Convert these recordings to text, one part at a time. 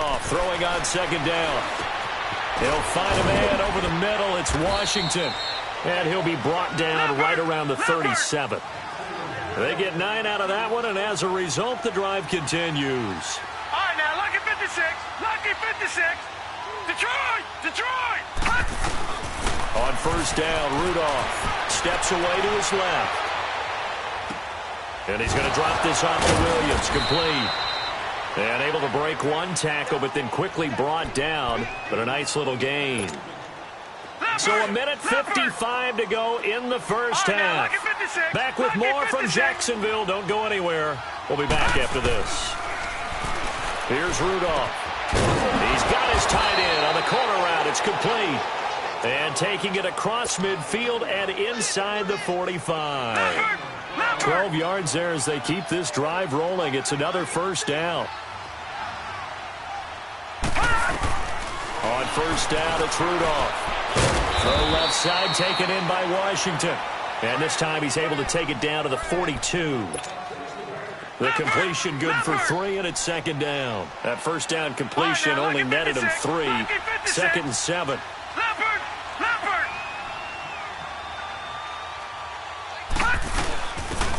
Rudolph throwing on second down. He'll find a man over the middle. It's Washington. And he'll be brought down right around the 37. They get 9 out of that one, and as a result, the drive continues. All right, now, lucky 56. Lucky 56. Detroit! Detroit! On first down, Rudolph steps away to his left. And he's going to drop this off to Williams, complete. And able to break one tackle, but then quickly brought down. But a nice little gain. So a minute 55 to go in the first half. Back with more from Jacksonville. Don't go anywhere. We'll be back after this. Here's Rudolph. He's got his tight end on the corner route. It's complete. And taking it across midfield and inside the 45. 12 yards there as they keep this drive rolling. It's another first down. On first down, it's Rudolph. Throw left side taken in by Washington. And this time he's able to take it down to the 42. The completion good for 3, and it's second down. That first down completion only netted him 3. Second and 7.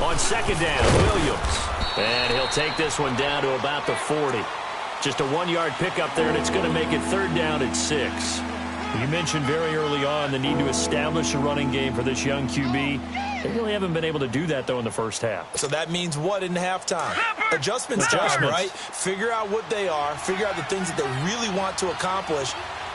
On second down, Williams. And he'll take this one down to about the 40. Just a 1-yard pickup there, and it's going to make it third down at 6. You mentioned very early on the need to establish a running game for this young QB. They really haven't been able to do that, though, in the first half. So that means what in halftime? Adjustments time, right? Figure out what they are, figure out the things that they really want to accomplish,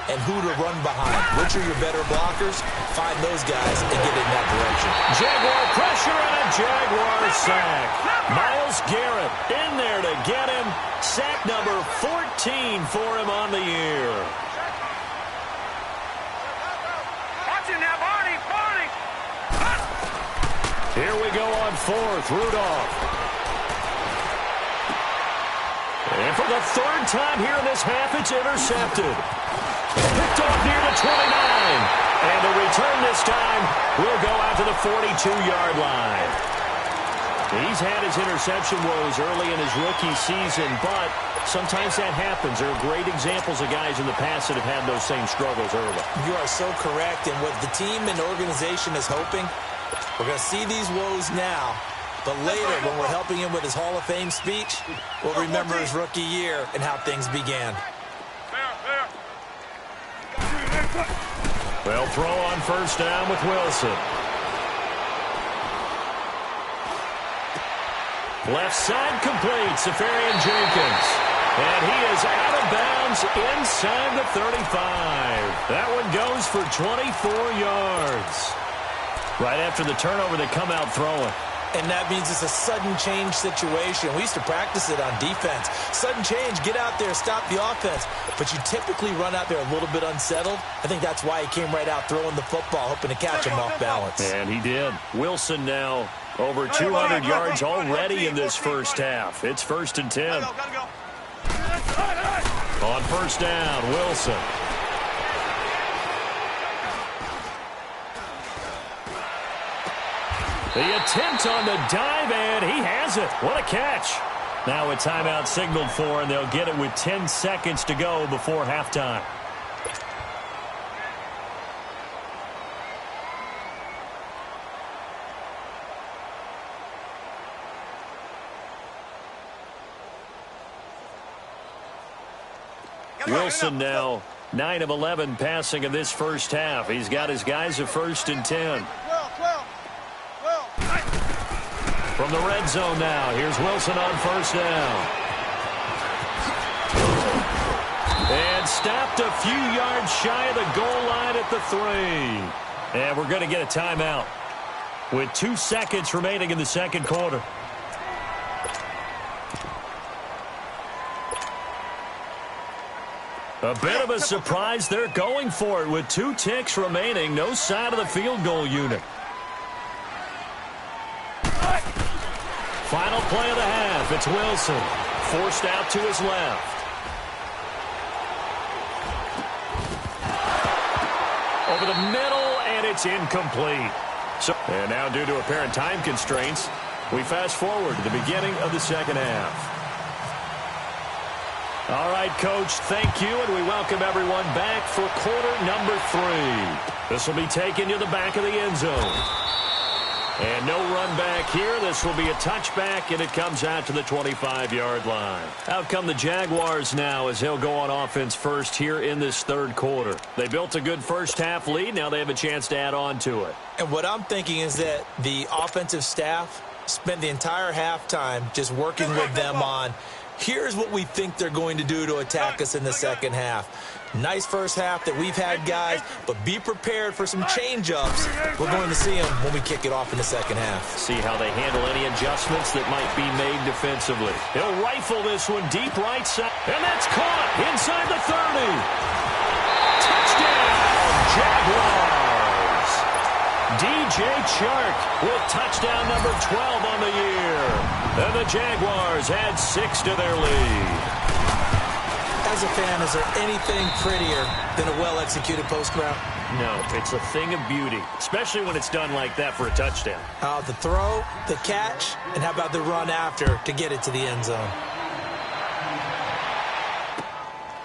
and who to run behind. Which are your better blockers? Find those guys and get in that direction. Jaguar pressure and a Jaguar sack. Myles Garrett in there to get him. Sack number 14 for him on the year. Here we go on fourth. Rudolph. And for the third time here in this half, it's intercepted. Picked off near the 29. And the return this time will go out to the 42-yard line. He's had his interception woes early in his rookie season, but sometimes that happens. There are great examples of guys in the past that have had those same struggles early. You are so correct. And what the team and organization is hoping, we're going to see these woes now, but later when we're helping him with his Hall of Fame speech, we'll remember his rookie year and how things began. They'll throw on first down with Wilson. Left side complete, Safarian Jenkins. And he is out of bounds inside the 35. That one goes for 24 yards. Right after the turnover, they come out throwing. And that means it's a sudden change situation. We used to practice it on defense. Sudden change, get out there, stop the offense. But you typically run out there a little bit unsettled. I think that's why he came right out throwing the football, hoping to catch him off balance. And he did. Wilson now over 200 yards already in this first half. It's first and 10. On first down, Wilson. The attempt on the dive, and he has it. What a catch. Now a timeout signaled for, and they'll get it with 10 seconds to go before halftime. Wilson now 9 of 11 passing in this first half. He's got his guys at first and 10. From the red zone now, here's Wilson on first down. And stopped a few yards shy of the goal line at the 3. And we're going to get a timeout with 2 seconds remaining in the second quarter. A bit of a surprise. They're going for it with 2 ticks remaining. No sign of the field goal unit. Final play of the half. It's Wilson. Forced out to his left. Over the middle, and it's incomplete. And now, due to apparent time constraints, we fast forward to the beginning of the second half. All right, Coach, thank you, and we welcome everyone back for quarter number 3. This will be taken to the back of the end zone. And no run back here. This will be a touchback, and it comes out to the 25-yard line. Out come the Jaguars now as they'll go on offense first here in this third quarter. They built a good first-half lead. Now they have a chance to add on to it. And what I'm thinking is that the offensive staff spent the entire halftime just working with them on, here's what we think they're going to do to attack us in the second half. Nice first half that we've had, guys, but be prepared for some change-ups. We're going to see them when we kick it off in the second half. See how they handle any adjustments that might be made defensively. He'll rifle this one deep right side, and that's caught inside the 30. Touchdown, Jaguars. DJ Chark with touchdown number 12 on the year. And the Jaguars add 6 to their lead. As a fan, is there anything prettier than a well-executed post route? No, it's a thing of beauty, especially when it's done like that for a touchdown. The throw, the catch, and how about the run after to get it to the end zone?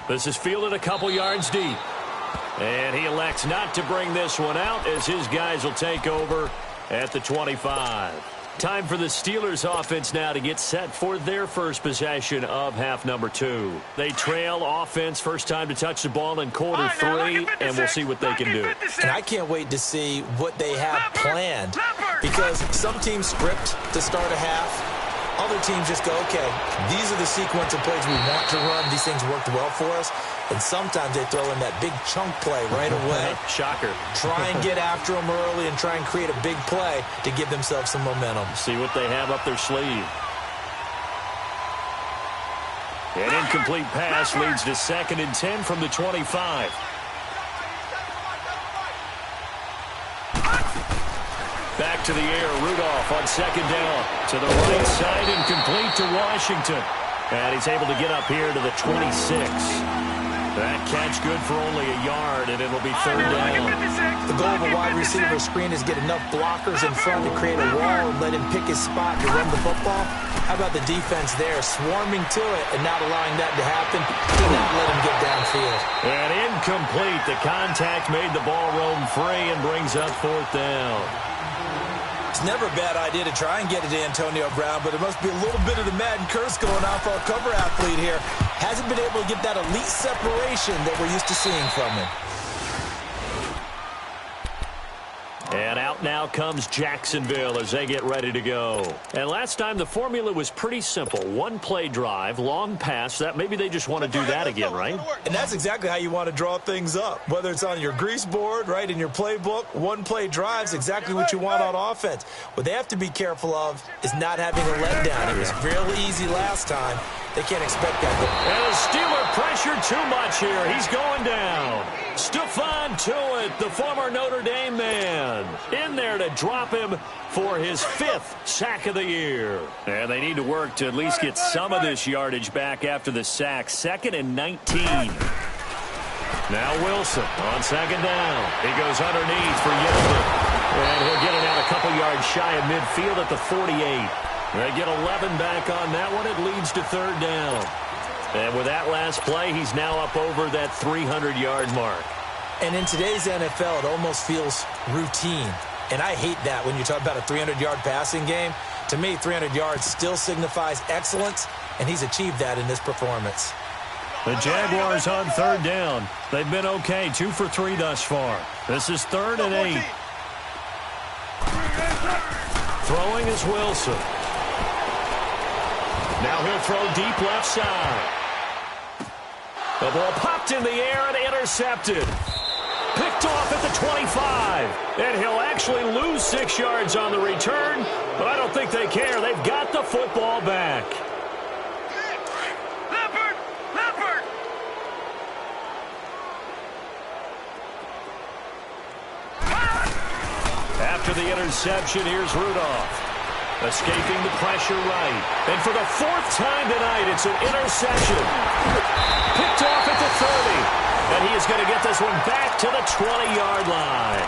This is fielded a couple yards deep. And he elects not to bring this one out as his guys will take over at the 25. Time for the Steelers offense now to get set for their first possession of half number 2. They trail offense first time to touch the ball in quarter 3, and we'll see what they can do. And I can't wait to see what they have planned, because some teams script to start a half. Other teams just go, okay, these are the sequence of plays we want to run. These things worked well for us. And sometimes they throw in that big chunk play right away. Shocker. Try and get after them early and try and create a big play to give themselves some momentum. See what they have up their sleeve. An incomplete pass leads to 2nd and 10 from the 25. Back to the air, Rudolph on 2nd down. To the right side and complete to Washington. And he's able to get up here to the 26. That catch good for only a yard, and it'll be 3rd down. The goal of a wide receiver screen is get enough blockers in front to create a wall and let him pick his spot to run the football. How about the defense there, swarming to it and not allowing that to happen? Do not let him get downfield. And incomplete. The contact made the ball roam free and brings up 4th down. It's never a bad idea to try and get it to Antonio Brown, but there must be a little bit of the Madden curse going on for our cover athlete here. Hasn't been able to get that elite separation that we're used to seeing from him. And out now comes Jacksonville as they get ready to go. And last time the formula was pretty simple. One play drive, long pass. That maybe they just want to do that again, right? And that's exactly how you want to draw things up. Whether it's on your grease board, right, in your playbook, one play drive's exactly what you want on offense. What they have to be careful of is not having a letdown. It was real easy last time. They can't expect that. And the Steeler pressure too much here. He's going down. Stephon Tuitt, the former Notre Dame man, in there to drop him for his 5th sack of the year. And they need to work to at least get some of this yardage back after the sack. 2nd and 19. Now Wilson on 2nd down. He goes underneath for Yeldon. And he'll get it out a couple yards shy of midfield at the 48. They get 11 back on that one. It leads to 3rd down. And with that last play, he's now up over that 300-yard mark. And in today's NFL, it almost feels routine. And I hate that when you talk about a 300-yard passing game. To me, 300 yards still signifies excellence, and he's achieved that in this performance. The Jaguars on 3rd down. They've been okay, 2 for 3 thus far. This is 3rd and 8. Throwing is Wilson. Now he'll throw deep left side. The ball popped in the air and intercepted. Picked off at the 25. And he'll actually lose 6 yards on the return, but I don't think they care. They've got the football back. Leopard! After the interception, here's Rudolph. Escaping the pressure right. And for the 4th time tonight, it's an interception. Picked off at the 30. And he is going to get this one back to the 20-yard line.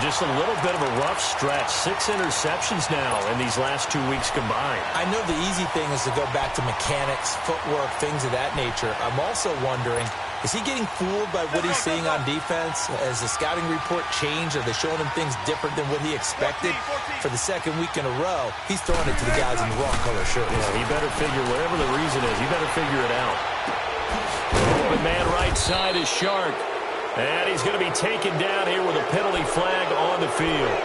Just a little bit of a rough stretch. 6 interceptions now in these last 2 weeks combined. I know the easy thing is to go back to mechanics, footwork, things of that nature. I'm also wondering, is he getting fooled by what he's seeing on defense? Has the scouting report changed? Are they showing him things different than what he expected? For the second week in a row, he's throwing it to the guys in the wrong color shirts. Yeah, he better figure, whatever the reason is, he better figure it out. The man right side is Shark. And he's going to be taken down here with a penalty flag on the field.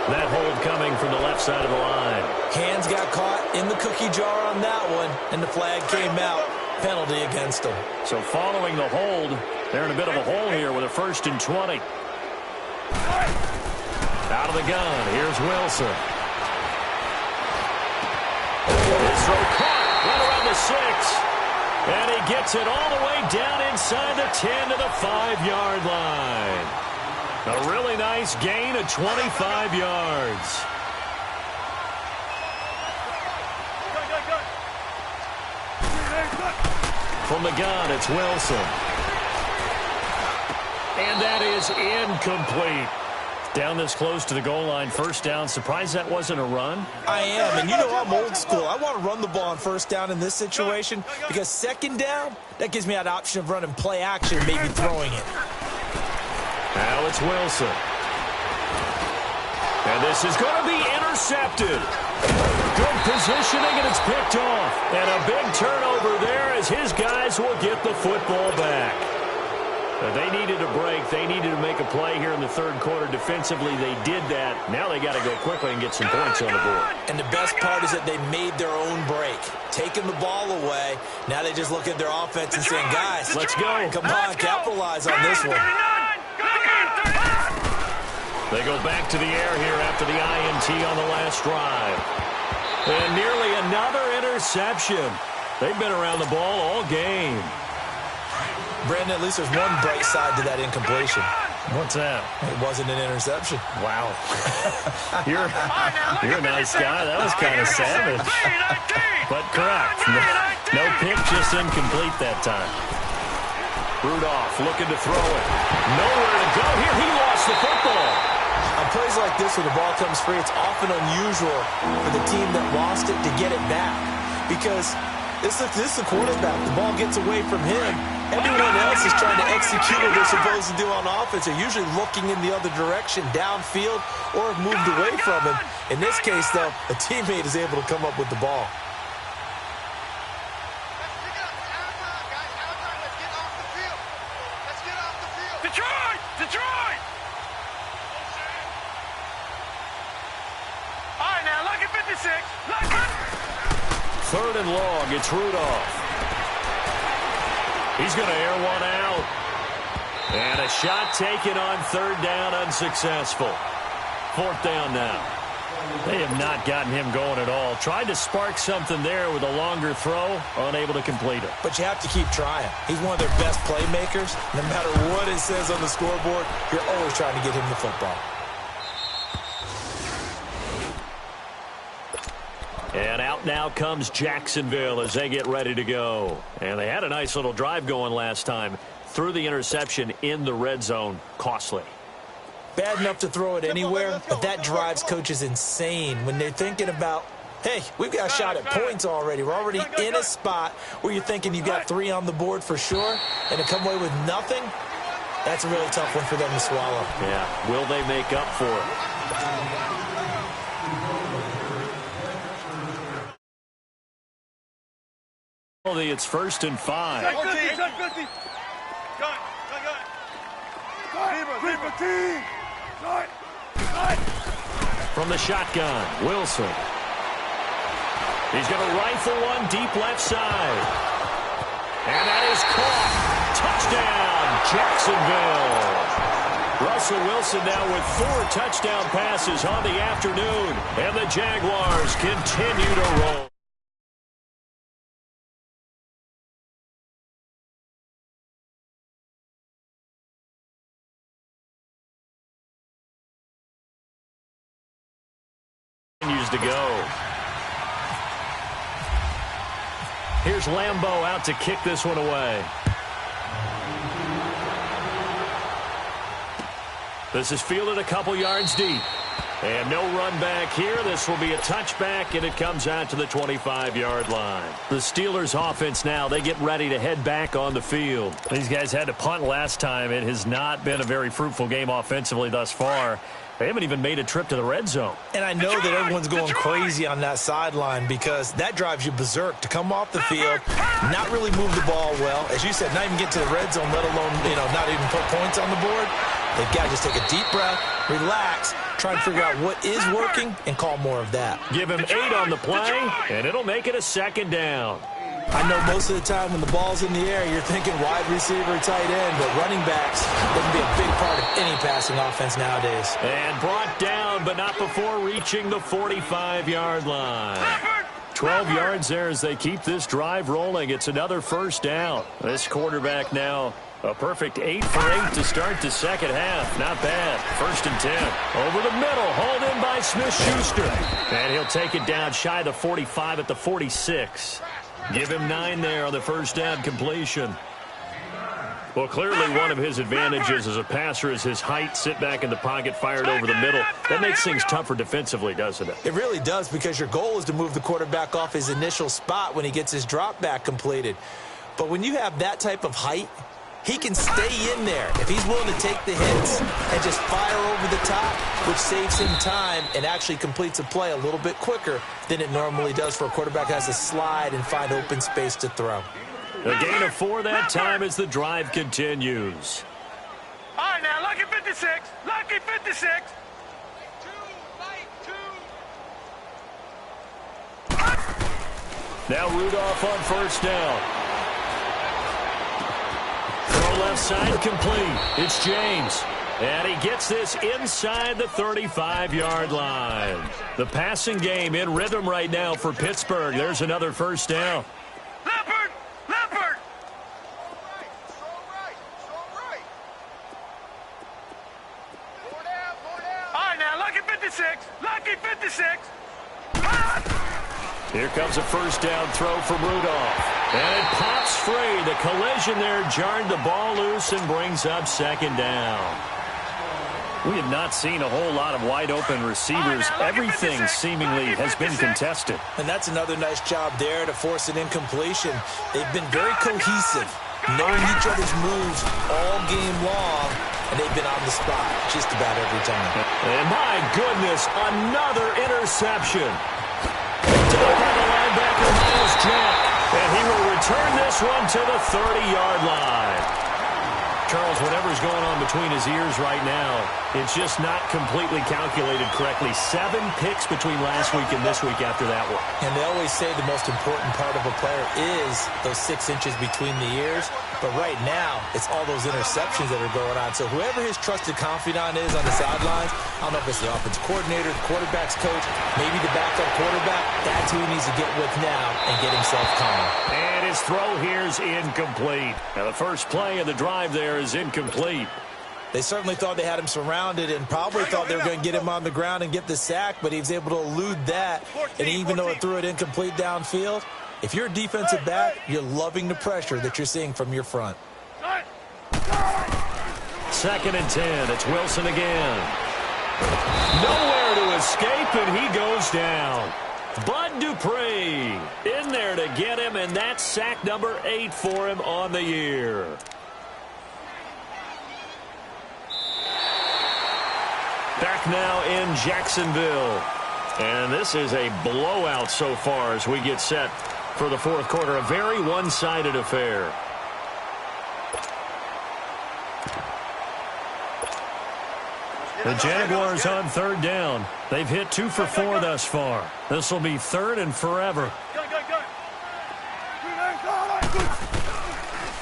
That hold coming from the left side of the line. Hands got caught in the cookie jar on that one, and the flag came out. Penalty against him. So following the hold, they're in a bit of a hole here with a 1st and 20. Out of the gun, here's Wilson. His throw caught right around the 6. And he gets it all the way down inside the 10 to the 5-yard line. A really nice gain of 25 yards. From the gun, it's Wilson. And that is incomplete. Down this close to the goal line, 1st down. Surprised that wasn't a run? I am, and you know I'm old school. I want to run the ball on 1st down in this situation because 2nd down, that gives me that option of running play action, maybe throwing it. Now it's Wilson. And this is going to be intercepted. Good positioning, and it's picked off. And a big turnover there as his guys will get the football back. They needed a break. They needed to make a play here in the 3rd quarter. Defensively, they did that. Now they got to go quickly and get some points on the board. And the best part is that they made their own break. Taking the ball away. Now they just look at their offense and saying, guys, let's go. Come on, capitalize on this one. They go back to the air here after the INT on the last drive. And nearly another interception. They've been around the ball all game. Brandon, at least there's one bright side to that incompletion. What's that? It wasn't an interception. Wow. You're a nice guy. That was kind of savage. But correct. No pick, just incomplete that time. Rudolph looking to throw it. Nowhere to go here. He lost the football. On plays like this, when the ball comes free, it's often unusual for the team that lost it to get it back. Because this is the quarterback. The ball gets away from him. Everyone else is trying to execute what they're supposed to do on offense. They're usually looking in the other direction, downfield, or have moved away from him. In this case, though, a teammate is able to come up with the ball. Detroit! Detroit! All right, now, lucky 56. Lucky. 3rd and long. It's Rudolph. He's going to air one out. And a shot taken on 3rd down, unsuccessful. 4th down now. They have not gotten him going at all. Tried to spark something there with a longer throw, unable to complete it. But you have to keep trying. He's one of their best playmakers. No matter what it says on the scoreboard, you're always trying to get him the football. And out now comes Jacksonville as they get ready to go. And they had a nice little drive going last time. Threw the interception in the red zone. Costly. Bad enough to throw it anywhere, but that drives coaches insane when they're thinking about, hey, we've got a shot at points already. We're already in a spot where you're thinking you've got 3 on the board for sure, and to come away with nothing, that's a really tough one for them to swallow. Yeah, will they make up for it? It's 1st and 5. From the shotgun, Wilson. He's going to rifle one deep left side. And that is caught. Touchdown, Jacksonville. Russell Wilson now with 4 touchdown passes on the afternoon. And the Jaguars continue to roll. To go. Here's Lambeau out to kick this one away. This is fielded a couple yards deep. And no run back here. This will be a touchback, and it comes out to the 25-yard line. The Steelers' offense now, they get ready to head back on the field. These guys had to punt last time. It has not been a very fruitful game offensively thus far. They haven't even made a trip to the red zone. And I know that everyone's going crazy on that sideline because that drives you berserk to come off the field, not really move the ball well. As you said, not even get to the red zone, let alone, not even put points on the board. They've got to just take a deep breath, relax, try and figure out what is working, and call more of that. Give him 8 on the play, and it'll make it a second down. I know most of the time when the ball's in the air, you're thinking wide receiver, tight end, but running backs can be a big part of any passing offense nowadays. And brought down, but not before reaching the 45-yard line. 12 yards there as they keep this drive rolling. It's another first down. This quarterback now a perfect 8 for 8 to start the second half. Not bad. 1st and 10. Over the middle. Hauled in by Smith-Schuster. And he'll take it down shy of the 45 at the 46. Give him 9 there on the first down completion. Well, clearly one of his advantages as a passer is his height. Sit back in the pocket, fired over the middle. That makes things tougher defensively, doesn't it? It really does, because your goal is to move the quarterback off his initial spot when he gets his drop back completed. But when you have that type of height, he can stay in there if he's willing to take the hits and just fire over the top, which saves him time and actually completes a play a little bit quicker than it normally does for a quarterback who has to slide and find open space to throw. A gain of 4 that time as the drive continues. All right, now, lucky 56. Lucky 56. Now Rudolph on first down. Throw left side complete. It's James. And he gets this inside the 35-yard line. The passing game in rhythm right now for Pittsburgh. There's another first down. Leopard! Leopard! All right, now, lucky 56. Lucky 56. Here comes a first down throw from Rudolph. And it pops free. The collision there jarred the ball loose and brings up second down. We have not seen a whole lot of wide-open receivers. Everything seemingly has been contested. And that's another nice job there to force an incompletion. They've been very cohesive, knowing each other's moves all game long, and they've been on the spot just about every time. And my goodness, another interception. Picked up by the linebacker, Miles Jack. And he will return this one to the 30-yard line. Charles, whatever's going on between his ears right now, it's just not completely calculated correctly. 7 picks between last week and this week after that one. And they always say the most important part of a player is those 6 inches between the ears. But right now, it's all those interceptions that are going on. So whoever his trusted confidant is on the sidelines, I don't know if it's the offensive coordinator, the quarterback's coach, maybe the backup quarterback, that's who he needs to get with now and get himself calm. And his throw here is incomplete. Now the first play of the drive there is incomplete. They certainly thought they had him surrounded and probably thought they were going to get him on the ground and get the sack, but he was able to elude that. And even though it threw it incomplete downfield, if you're a defensive back, you're loving the pressure that you're seeing from your front. 2nd and 10. It's Wilson again. Nowhere to escape, and he goes down. Bud Dupree in there to get him, and that's sack number 8 for him on the year. Back now in Jacksonville. And this is a blowout so far as we get set for the 4th quarter. A very one-sided affair. The Jaguars on 3rd down. They've hit 2 for 4 thus far. This will be 3rd and forever.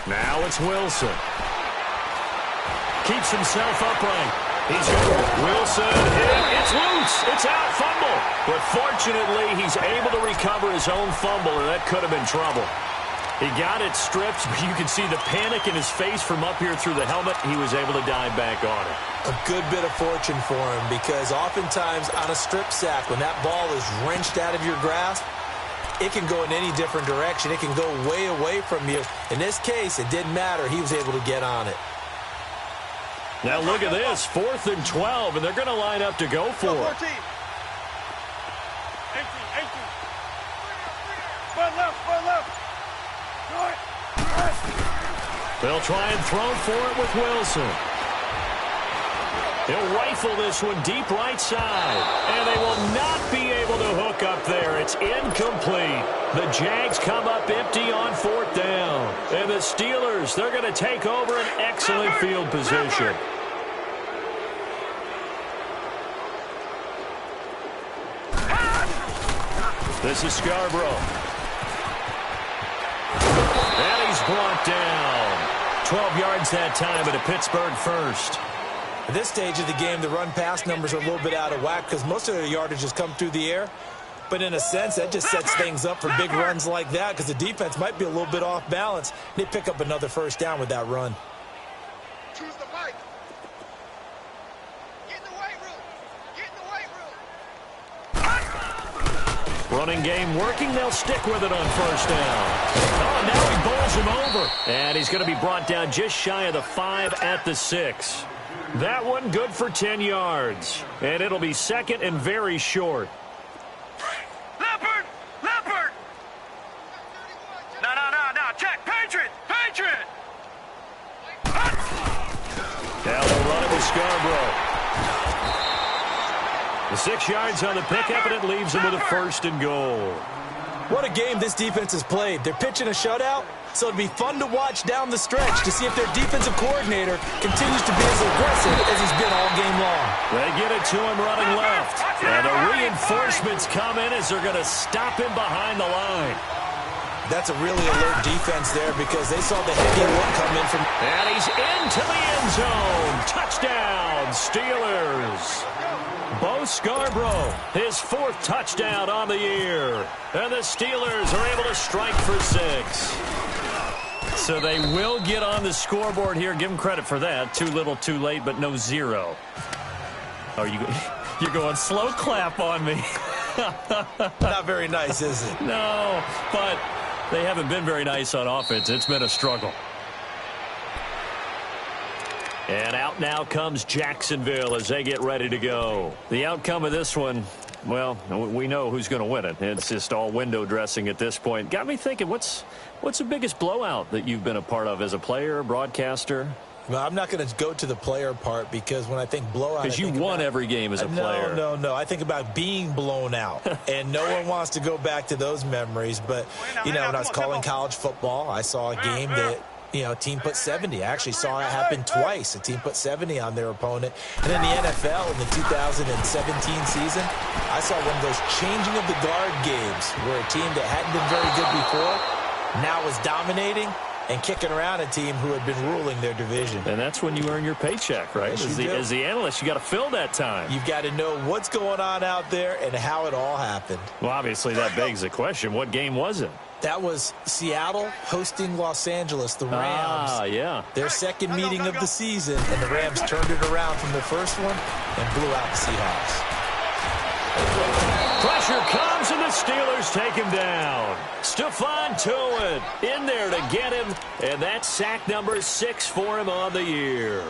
Now it's Wilson. Keeps himself upright. He's Wilson hit. It's loose. It's out. Fumble. But fortunately, he's able to recover his own fumble, or that could have been trouble. He got it stripped, but you can see the panic in his face from up here through the helmet. He was able to dive back on it. A good bit of fortune for him, because oftentimes on a strip sack, when that ball is wrenched out of your grasp, it can go in any different direction. It can go way away from you. In this case, it didn't matter. He was able to get on it. Now look at this, 4th and 12, and they're going to line up to go for it. 18. One left. They'll try and throw for it with Wilson. He'll rifle this one deep right side. And they will not be able to hook up there. It's incomplete. The Jags come up empty on 4th down. And the Steelers, they're going to take over an excellent field position. This is Scarborough. And he's brought down. 12 yards that time, and a Pittsburgh first. At this stage of the game, the run-pass numbers are a little bit out of whack because most of their yardage has come through the air. But in a sense, that just sets things up for big runs like that because the defense might be a little bit off balance. They pick up another first down with that run. Choose the fight. Get in the weight room. Get in the weight room. Running game working. They'll stick with it on first down. Oh, now he bowls him over. And he's going to be brought down just shy of the 5 at the 6. That one good for 10 yards. And it'll be second and very short. Leopard! No. Check. Patriot! Now they'll run it with Scarborough. The 6 yards on the pickup, and it leaves him with a 1st and goal. What a game this defense has played. They're pitching a shutout, so it'd be fun to watch down the stretch to see if their defensive coordinator continues to be as aggressive as he's been all game long. They get it to him running left. And the reinforcements come in as they're going to stop him behind the line. That's a really alert defense there because they saw the heavy one come in from... And he's into the end zone. Touchdown, Steelers. Bo Scarborough, his 4th touchdown on the year. And the Steelers are able to strike for 6. So they will get on the scoreboard here. Give them credit for that. Too little, too late, but no 0. Are you're going slow clap on me. Not very nice, is it? No, but they haven't been very nice on offense. It's been a struggle. And out now comes Jacksonville as they get ready to go. The outcome of this one, well, we know who's going to win it. It's just all window dressing at this point. Got me thinking, what's the biggest blowout that you've been a part of as a player, broadcaster? Well, I'm not going to go to the player part because when I think blowout... Because you won every game as a player. No. I think about being blown out. And no one wants to go back to those memories. But, you know, when I was calling college football, I saw a game that... You know, a team put 70. I actually saw it happen twice. A team put 70 on their opponent. And in the NFL in the 2017 season, I saw one of those changing of the guard games where a team that hadn't been very good before now was dominating and kicking around a team who had been ruling their division. And that's when you earn your paycheck, right? Yes, as the analyst, you got to fill that time. You've got to know what's going on out there and how it all happened. Well, obviously, that begs the question, what game was it? That was Seattle hosting Los Angeles, the Rams. Ah, yeah. Their second meeting of the season, and the Rams turned it around from the first one and blew out the Seahawks. Pressure comes, and the Steelers take him down. Stephon Tuitt in there to get him, and that's sack number 6 for him on the year.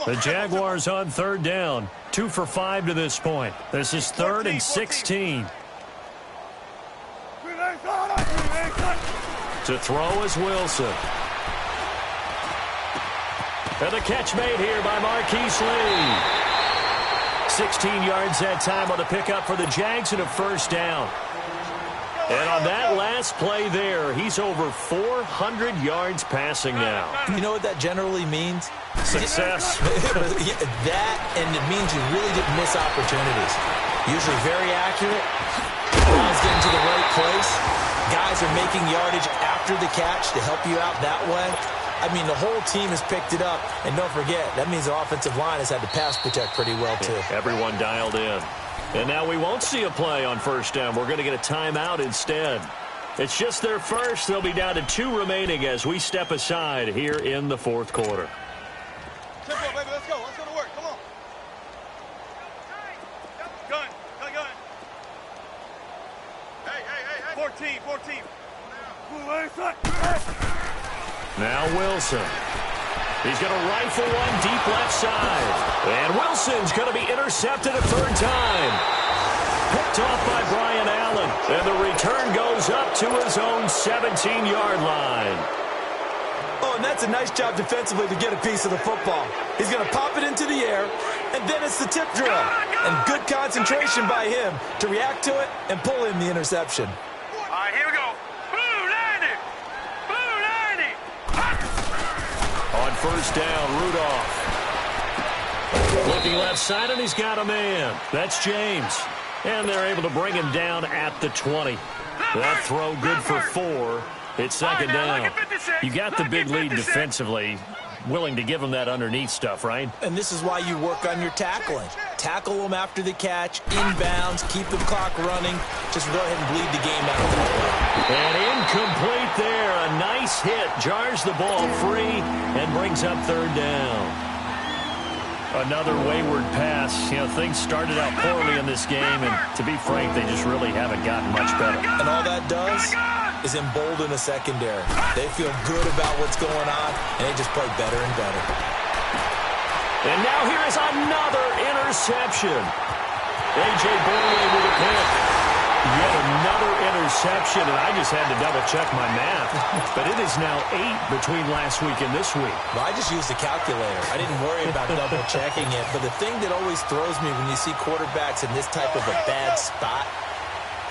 The Jaguars on 3rd down, 2 for 5 to this point. This is 3rd and 16. To throw is Wilson. And the catch made here by Marquise Lee. 16 yards that time on the pickup for the Jags and a 1st down. And on that last play there, he's over 400 yards passing now. You know what that generally means? Success. That, and it means you really didn't miss opportunities. Usually very accurate. Ball's getting to the right place. Guys are making yardage after the catch to help you out that way. I mean, the whole team has picked it up. And don't forget, that means the offensive line has had to pass protect pretty well, too. Everyone dialed in. And now we won't see a play on 1st down. We're going to get a timeout instead. It's just their first. They'll be down to 2 remaining as we step aside here in the 4th quarter. Tempo, baby, let's go. Let's go to work. Come on. Gun. 14. Now Wilson. He's going to rifle one deep left side. And Wilson's going to be intercepted a third time. Picked off by Brian Allen. And the return goes up to his own 17-yard line. Oh, and that's a nice job defensively to get a piece of the football. He's going to pop it into the air, and then it's the tip drill. And good concentration by him to react to it and pull in the interception. All right, here we go. Blue 90. Blue 90. On first down, Rudolph. Looking left side, and he's got a man. That's James. And they're able to bring him down at the 20. That throw good for 4. It's second down. You got the big lead defensively. Willing to give him that underneath stuff, right? And this is why you work on your tackling. Tackle them after the catch, inbounds, keep the clock running. Just go ahead and bleed the game out. And incomplete there. A nice hit. Jars the ball free and brings up third down. Another wayward pass. You know, things started out poorly in this game, and to be frank, they just really haven't gotten much better. And all that does is embolden a secondary. They feel good about what's going on, and they just play better and better. And now here is another interception. A.J. Bourne with a pick. Yet another interception, and I just had to double-check my math. But it is now 8 between last week and this week. Well, I just used a calculator. I didn't worry about double-checking it. But the thing that always throws me when you see quarterbacks in this type of a bad spot,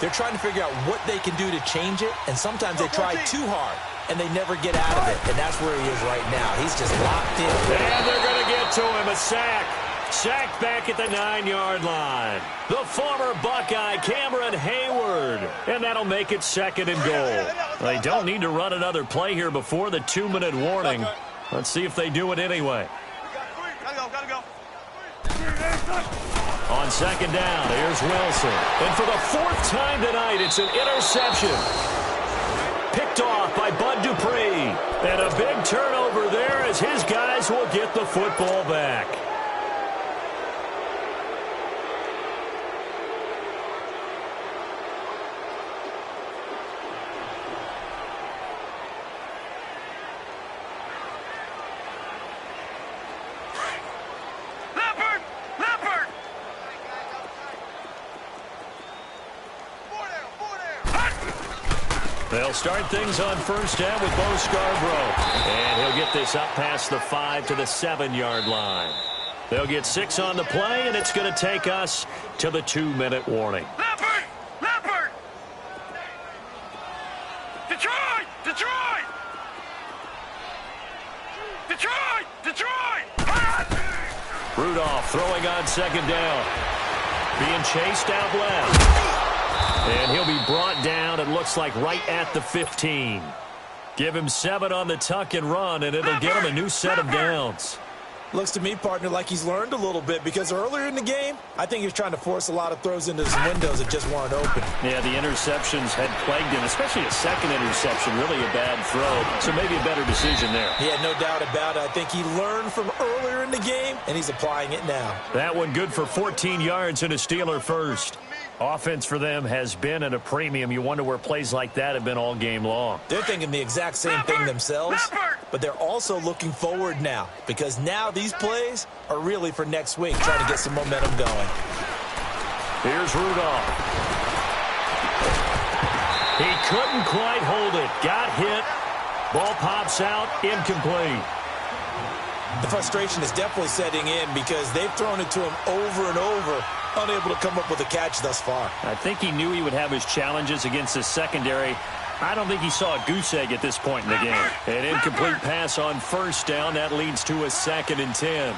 they're trying to figure out what they can do to change it, and sometimes they try too hard, and they never get out of it. And that's where he is right now. He's just locked in. And they're going to get to him, a sack. Sacked back at the 9-yard line. The former Buckeye, Cameron Hayward. And that'll make it second and goal. They don't need to run another play here before the 2-minute warning. Let's see if they do it anyway. Gotta go. On second down, here's Wilson. And for the 4th time tonight, it's an interception. Picked off by Bud Dupree. And a big turnover there as his guys will get the football back. They'll start things on first down with Bo Scarborough. And he'll get this up past the 5 to the 7-yard line. They'll get 6 on the play, and it's going to take us to the 2-minute warning. Leopard! Detroit! Rudolph throwing on second down. Being chased out left. And he'll be brought down, it looks like, right at the 15. Give him 7 on the tuck and run, and it'll get him a new set of downs. Looks to me, partner, like he's learned a little bit, because earlier in the game, I think he was trying to force a lot of throws into some windows that just weren't open. Yeah, the interceptions had plagued him, especially a second interception, really a bad throw. So maybe a better decision there. Yeah, no doubt about it. I think he learned from earlier in the game, and he's applying it now. That one good for 14 yards and a Steeler first. Offense for them has been at a premium. You wonder where plays like that have been all game long. They're thinking the exact same thing themselves, but they're also looking forward now, because now these plays are really for next week, trying to get some momentum going. Here's Rudolph. He couldn't quite hold it. Got hit. Ball pops out. Incomplete. The frustration is definitely setting in because they've thrown it to him over and over, unable to come up with a catch thus far. I think he knew he would have his challenges against his secondary. I don't think he saw a goose egg at this point in the game. An incomplete pass on first down. That leads to a 2nd and 10.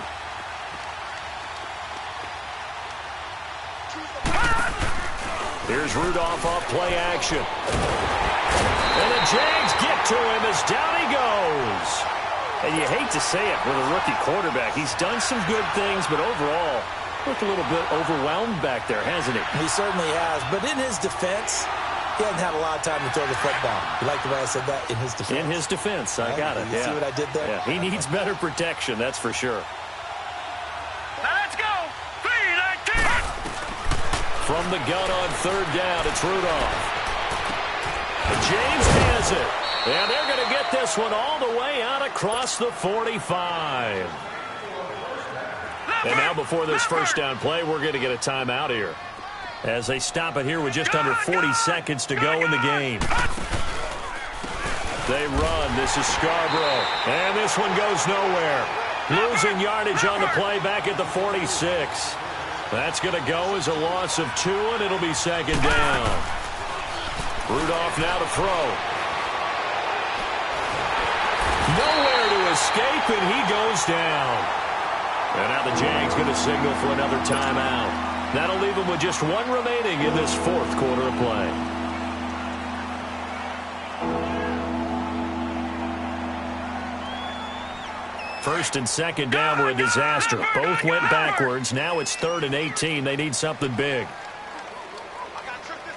Here's Rudolph off play action. And the Jags get to him as down he goes. And you hate to say it with a rookie quarterback. He's done some good things, but overall, looked a little bit overwhelmed back there, hasn't he? He certainly has. But in his defense, he hasn't had a lot of time to throw the football. You like the way I said that? In his defense? In his defense. I got it. You see what I did there? Yeah, he needs better protection, that's for sure. Now let's go. 3-19. From the gun on third down, it's Rudolph. And James has it. And they're going to get this one all the way out across the 45. And now before this first down play, we're going to get a timeout here, as they stop it here with just under 40 seconds to go in the game. They run. This is Scarborough. And this one goes nowhere. Losing yardage on the play back at the 46. That's going to go as a loss of 2, and it'll be second down. Rudolph now to throw. Nowhere to escape, and he goes down. And now the Jags going to signal for another timeout. That'll leave them with just 1 remaining in this fourth quarter of play. First and second down were a disaster. Both went backwards. Now it's 3rd and 18. They need something big.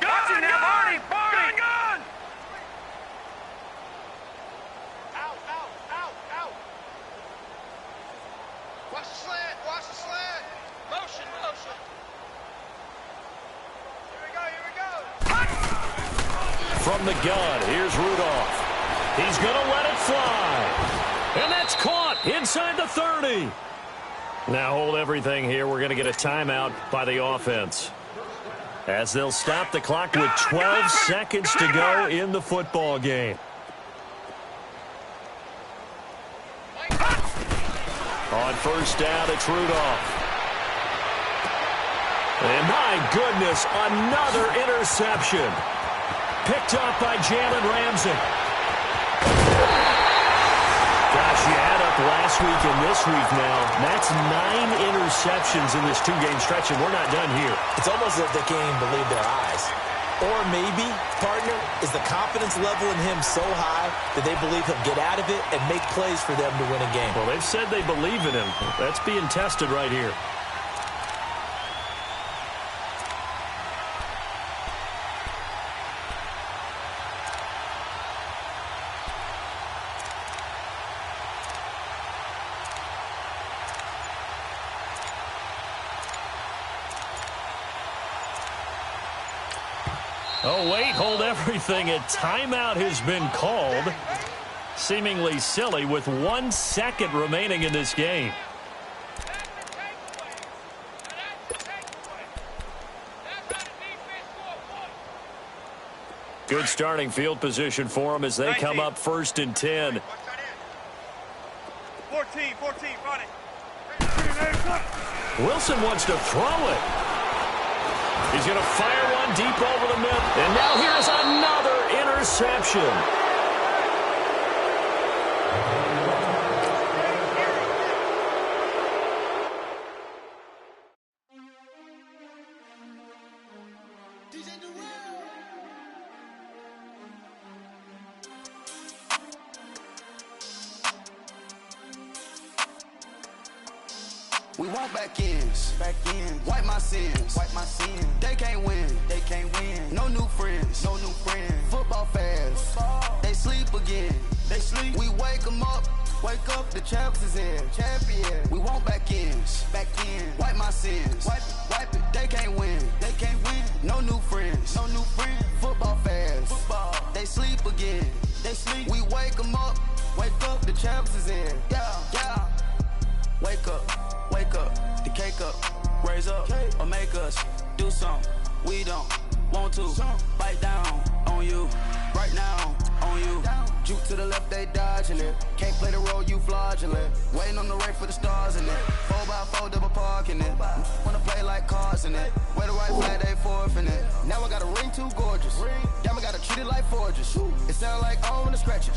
Got you now, Barney! Barney! Gun! Out! Watch the slant! Motion! Here we go! From the gun, here's Rudolph. He's going to let it fly. And that's caught inside the 30. Now hold everything here. We're going to get a timeout by the offense, as they'll stop the clock with 12 seconds to go in the football game. On first down, it's Rudolph. And my goodness, another interception. Picked up by Jalen Ramsey. Gosh, you add up last week and this week now. That's 9 interceptions in this 2-game stretch, and we're not done here. It's almost as if they can't even believe their eyes. Or maybe, partner, is the confidence level in him so high that they believe he'll get out of it and make plays for them to win a game. Well, they've said they believe in him. That's being tested right here. Oh, wait, hold everything. A timeout has been called. Seemingly silly with 1 second remaining in this game. Good starting field position for them as they come up 1st and 10. 14, Barney. Wilson wants to throw it. He's going to fire one deep over the middle. And now here's another interception. We want back ends, wipe my sins, They can't win, No new friends, Football fans, they sleep again, We wake them up, the champs is in, We want back ends, wipe my sins, wipe it, They can't win, No new friends, Football fans, they sleep again, We wake them up, the champs is in, yeah. Wake up, the cake up, raise up, or make us do something we don't want to. Bite down on you, right now on you. Juke to the left, they dodging it. Can't play the role, you fraudulent. Waiting on the race for the stars in it. 4x4 double parking it. Wanna play like cars in it. Where the right flag, they forfeit it. Now I got a ring too gorgeous. Damn, I gotta treat it like forges. It sound like I don't wanna scratch it.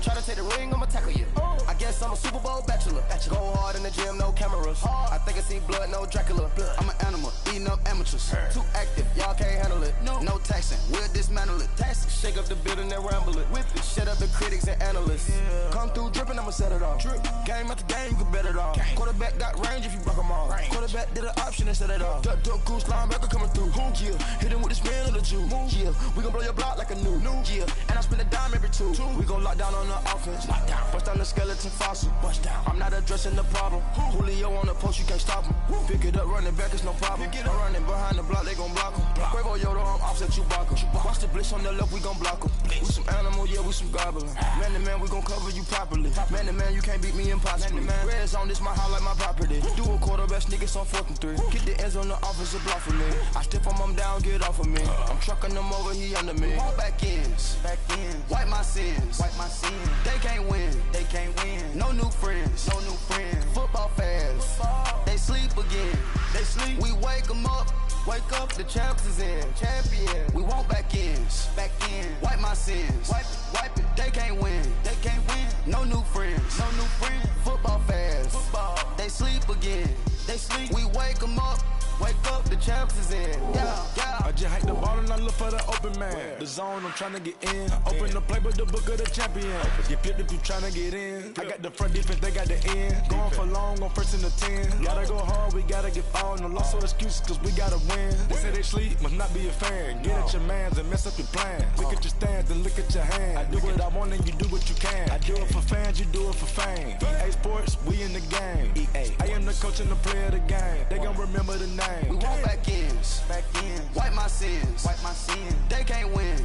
Try to take the ring, I'ma tackle you. I guess I'm a Super Bowl bachelor. Go hard in the gym, no cameras. I think I see blood, no Dracula. I'm an animal, eating up amateurs. Too active, y'all can't handle it. No taxing, we'll dismantle it. Shake up the building and ramble it. Whip it, shut up the critics and analysts. Come through dripping, I'ma set it off. Game after game, you can bet it off. Quarterback got range if you broke them off. Quarterback did an option and set it off. Duck goose linebacker coming through. Yeah, hit him with the spin of the Jew. Yeah, we gon' blow your block like a new. Yeah, and I spend a dime every two. We gon' lock down on the offense. Bust down the skeleton fossil. I'm not addressing the problem. Julio on the post, you can't stop him. Pick it up, running back, it's no problem. I'm running behind the block, they gon' block him. Quavo Yoda, I'm offset Chewbacca. Watch the blitz on the left, we gon' block em. We some animal, yeah, we some goblin. Man to man, we gon' cover you properly. Man to man, you can't beat me impossibly. Red zone, this my house like my property. Do a quarterback sneakers on 4th and 3. Kick the ends on the offensive block for me. I stiff him, I'm down, get off of me. I'm trucking them over, he under me. Walk back ends, wipe my sins, They can't win, No new friends, Football fans, they sleep again. We wake them up. Wake up, the champs is in. Champion. We want back ends. Wipe my sins. Wipe it. They can't win. No new friends. Football fans. They sleep again. We wake them up. Wake up, the champs is in. Yeah. I just hike the ball and I look for the open man. The zone, I'm trying to get in. Open the playbook, the book of the champion. Get flipped if you trying to get in. I got the front defense, they got the end. Going for long, on 1st and the 10. Gotta go hard, we gotta get all. No loss or excuses, cause we gotta win. They say they sleep, must not be a fan. Get at your mans and mess up your plans. Look at your stands and look at your hands. I do what I want and you do what you can. I do it for fans, you do it for fame. EA Sports, we in the game. I am the coach and the player of the game. They gon' remember the name. We want back ends. Wipe my sins. They can't win.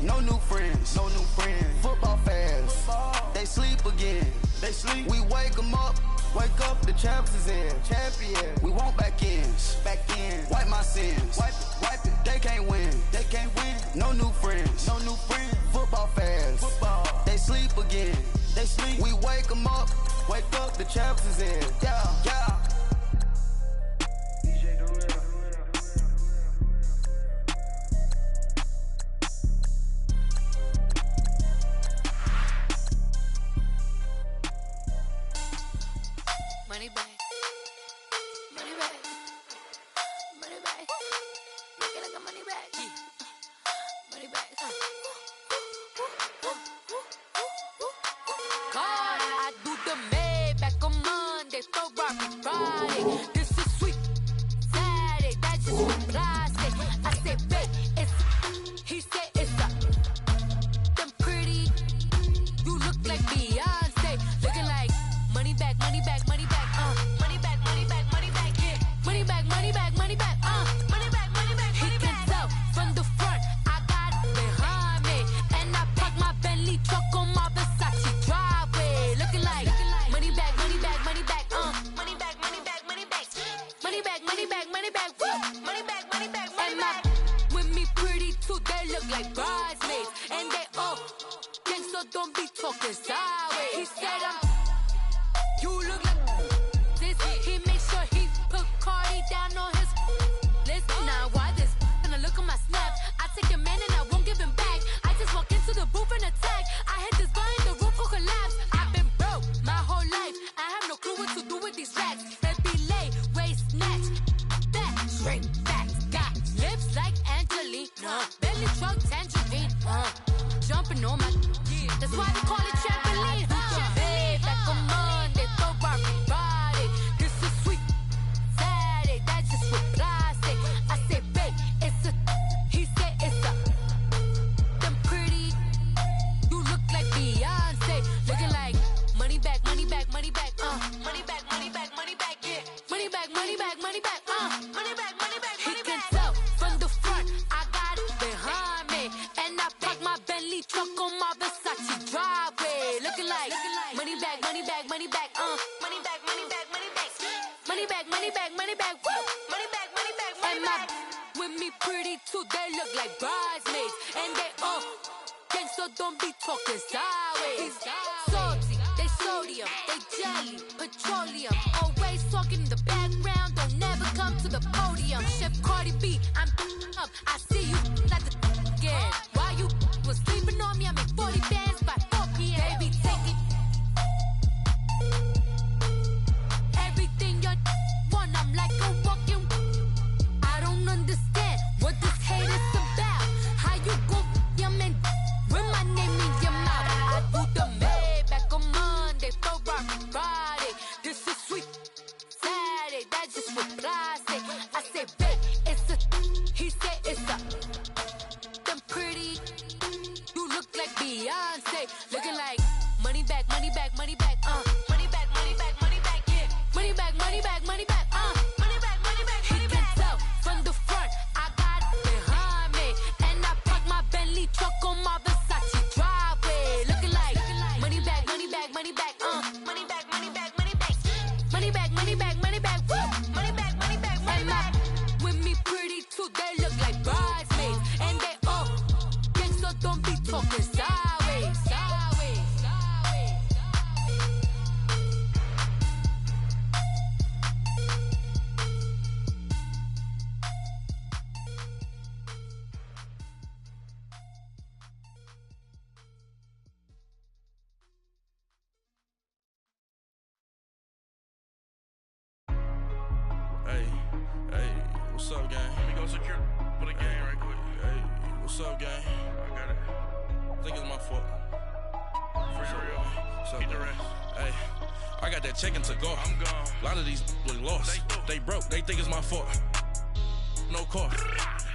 No new friends. Football fans. They sleep again. We wake them up. Wake up, the champs is in. Champion. We want back ends. Wipe my sins. Wipe it. They can't win. No new friends. Football fans. They sleep again. We wake them up. Wake up, the champs is in. Yeah. Money back. Make it like a money back. Money back. God, I do the Maybach on Monday, Ferrari Friday. This is sweet Saturday, that's just with plastic. I say, babe, it's. He said it's a. Them pretty. You look like Beyonce, looking like money back. Money back, yeah. Money back, He can tell from the front, I got it behind me. And I park my Bentley truck on my Versace driveway. Looking like money back, Money back, Money back, And my with me pretty too, they look like bridesmaids. And they all gang, so don't be talking sideways. He said you look like this. He make sure he put Cardi down on his list. Now why this? And I look at my snap. I take a man and I won't give him back. I just walk into the booth and attack. I hit this guy in the roof will collapse. I've been broke my whole life. I have no clue what to do with these racks. That be lay, waist snatch, back, straight back. Got lips like Angelina, belly truck tangerine. Jumping on my, that's why they call it trampoline. Babe, back on Monday, Ferrari Friday. This is sweet Saturday, that's just with plastic. I say, babe, it's a. He said it's a. Them pretty. You look like Beyonce, looking like money back. Money back, yeah. Money back. He can tell from the front, I got it behind me, and I park my Bentley truck on my Versace driveway. Looking like money back. And my with me pretty too, they look like bridesmaids, and they all gang, so don't be talking sideways. Salty, they sodium, they jelly, petroleum. Always talking in the background, don't never come to the podium. Chef Cardi B, I'm up. I see you like the again. Why you was sleeping on me? I make 40 bands by 4 p.m. Baby, take it. Everything you want, I'm like a walking. I don't understand what this hate is about. How you go your man with my name in your mouth? I do the Maybach on Monday, Ferrari Friday. This is sweet Saturday, that's just with plastic. I say, babe, it's a. He said it's a. Them pretty. You look like Beyonce, looking like money back. Money back, yeah. Money back, He can tell from the front, I got What's up, gang? Let me go secure for the game right quick. Hey, what's up, gang? I got it. I think it's my fault. For real. What's up, Keep the gang? rest. Hey, I got that check-in to go. I'm gone. A lot of these look lost. They broke. They think it's my fault. No car.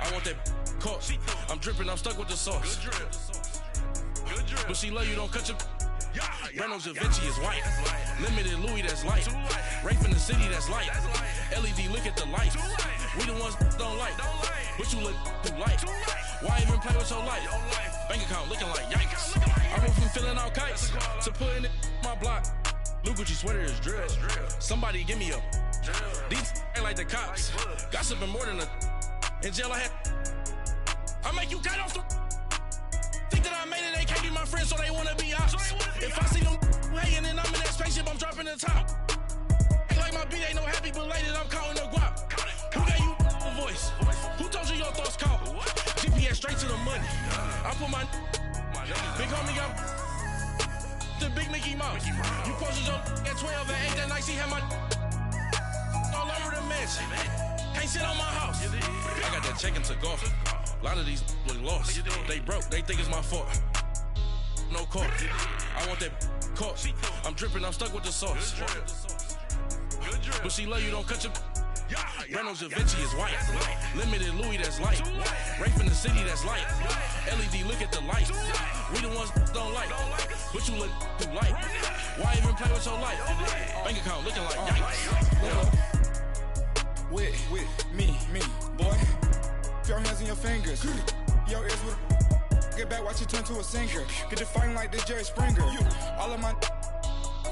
I want that caught. I'm dripping. I'm stuck with the sauce. Good drip. Good drip. But she love you. Don't cut your. Yeah, Reynolds Da Vinci is white. Limited Louis, that's light. Rape in the city, that's light. LED, look at the lights. We the ones don't like. But you look too light. Why even play with your life? Bank account looking like yikes. I went from filling out kites to putting it in my block. Look what you sweater is drill. Somebody give me a. These ain't like the cops. Gossiping more than a. In jail I had. I make you cut off the. Think that I made it, they can't be my friends, so they wanna be ops. If I see them hating and I'm in that spaceship, I'm dropping the top. Ain't like my beat ain't no happy belated, I'm calling the guap. Who gave you a voice? Who told you your thoughts count? GPS straight to the money. I put my big homie got the big Mickey Mouse. You posted your at 12 and 8 that night, she had my all over the mansion. Can't sit on my house. I got that check-in to golf. A lot of these look lost. They broke. They think it's my fault. No car. I want that caught. I'm dripping. I'm stuck with the sauce. But she love you. Don't cut your. Reynolds Da Vinci is white. Limited Louis, that's light. Rape in the city, that's light. LED, look at the lights. We the ones don't like. But you look too light. Why even play with your life? Bank account looking like yikes. With me, boy. Your hands and your fingers. Your ears with get back, watch you turn to a singer. Get to fighting like this Jerry Springer. All of my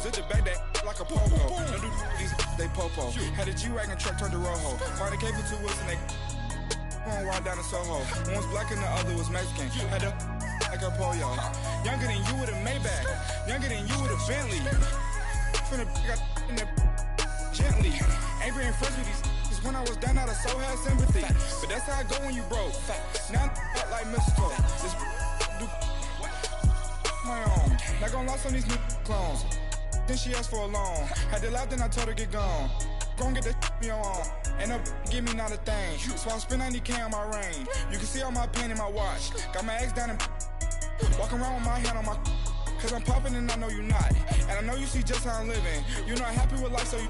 zit the back that like a popo. Don't do these they popo. Had a G-Wagon truck turned to Rojo. Find a cable 2 wheels and they going wild down in Soho. One was black and the other was Mexican. Had a like a pollo. Younger than you with a Maybach. Younger than you with a Bentley. From the got in the gently. Ain't being friends with these. When I was down, I so had sympathy. But that's how I go when you broke. Now I'm like mistletoe. This do my own. Not gonna lost on these new clones. Then she asked for a loan. Had to laugh, then I told her get gone. Gon' get that me on. Ain't no give me not a thing. So I spend 90K on my range. You can see all my pain in my watch. Got my ex down and walking around with my hand on my. Cause I'm popping and I know you not. And I know you see just how I'm living. You're not happy with life, so you.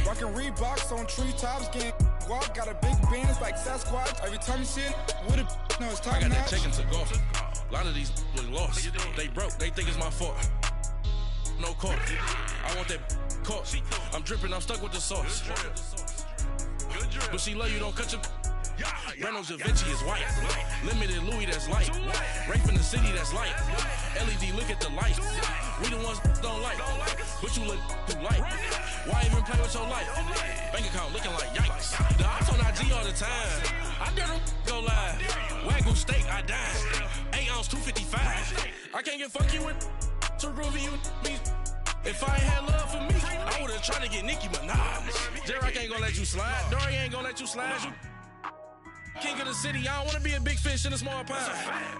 Rockin' Reeboks on treetops, getting guap. Got a big band, it's like Sasquatch. Every time you see it, with it, no, it's top I got notch. that check-in to golf. A lot of these look lost. They broke. They think it's my fault. No car. I want that caught. I'm dripping. I'm stuck with the sauce. But she love you. Don't cut your. Reynolds Da Vinci is white. Limited Louis, that's light. Rape in the city, that's light. LED, look at the lights. We the ones don't like. But you look too light. Why even play with your life? Bank account looking like yikes. The ops on IG all the time. I dare them go live. Wagyu steak, I died. 8 ounce, 255. I can't get fuck you with too groovy you me. If I ain't had love for me, I would've tried to get Nicki Minaj. J-Rock ain't gonna let you slide. Dory ain't gonna let you slide. You king of the city, I don't wanna be a big fish in a small pond.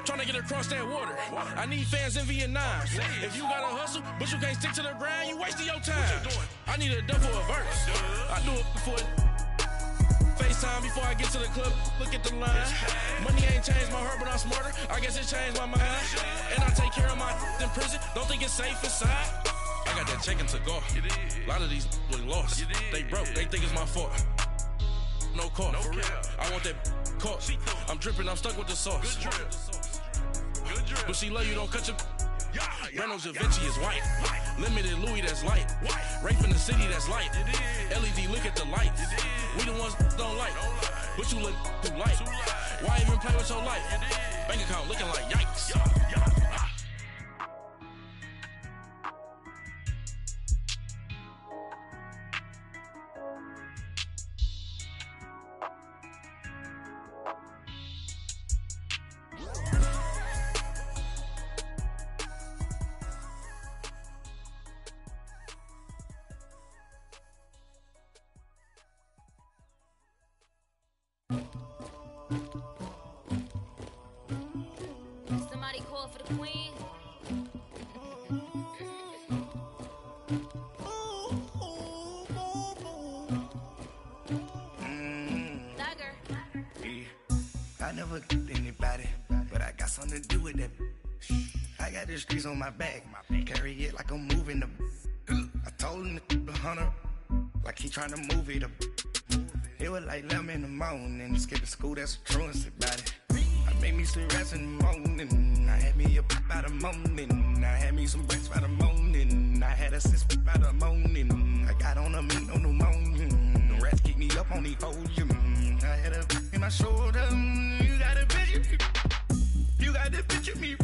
Trying to get across that water. I need fans in Vietnam. If you gotta hustle, but you can't stick to the grind, you wasting your time. I need a double a verse. I do it before FaceTime before I get to the club. Look at the line. Money ain't changed my heart, but I'm smarter. I guess it changed my mind. And I take care of my in prison. Don't think it's safe inside. I got that check-in to golf. A lot of these look lost. They broke. They think it's my fault. No car. I want that caught. I'm dripping. I'm stuck with the sauce. But she love you. Don't cut your. Reynolds Da Vinci is white. Limited Louis, that's light. Rape in the city, that's light. LED, look at the lights. We the ones don't like. But you look too light. Why even play with your life? Bank account looking like yikes. Somebody call for the queen. Dagger. I never anybody, but I got something to do with that. I got the streets on my back, carry it like I'm moving the. I told him the hunter, like he trying to move it up. It was like 11 in the morning, skipping school, that's a truancy about it. I made me some rest in the morning, I had me a by the morning, I had me some breaks by the morning, I had a sis by the morning, I got on a meat on the morning, the rats keep me up on the podium, I had a in my shoulder, you got a picture, you got the picture me,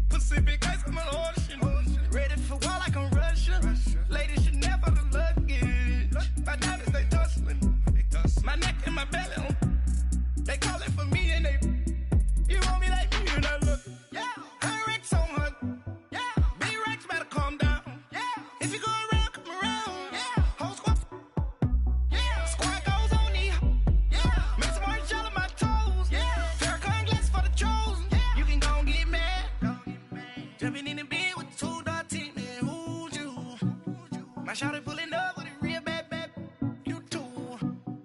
Pacific ice on my ocean, ready for war like I'm Russia, ladies should never the luggage, my diamonds they tussling, my neck and my belly on, they calling for me and they, you want me like me and I look, yeah, her Rex on her, yeah, B-Rex better calm down, yeah, if you go around, come around, yeah, whole squad, yeah, squad goes on me, yeah, make some orange gel on my toes, yeah, Farrakhan glass for the chosen, yeah, you can go and get mad, jumping in the bed with the 2 dot team, man, who's you, my shawty pulling up with a real bad, you too,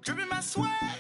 dripping my sweat.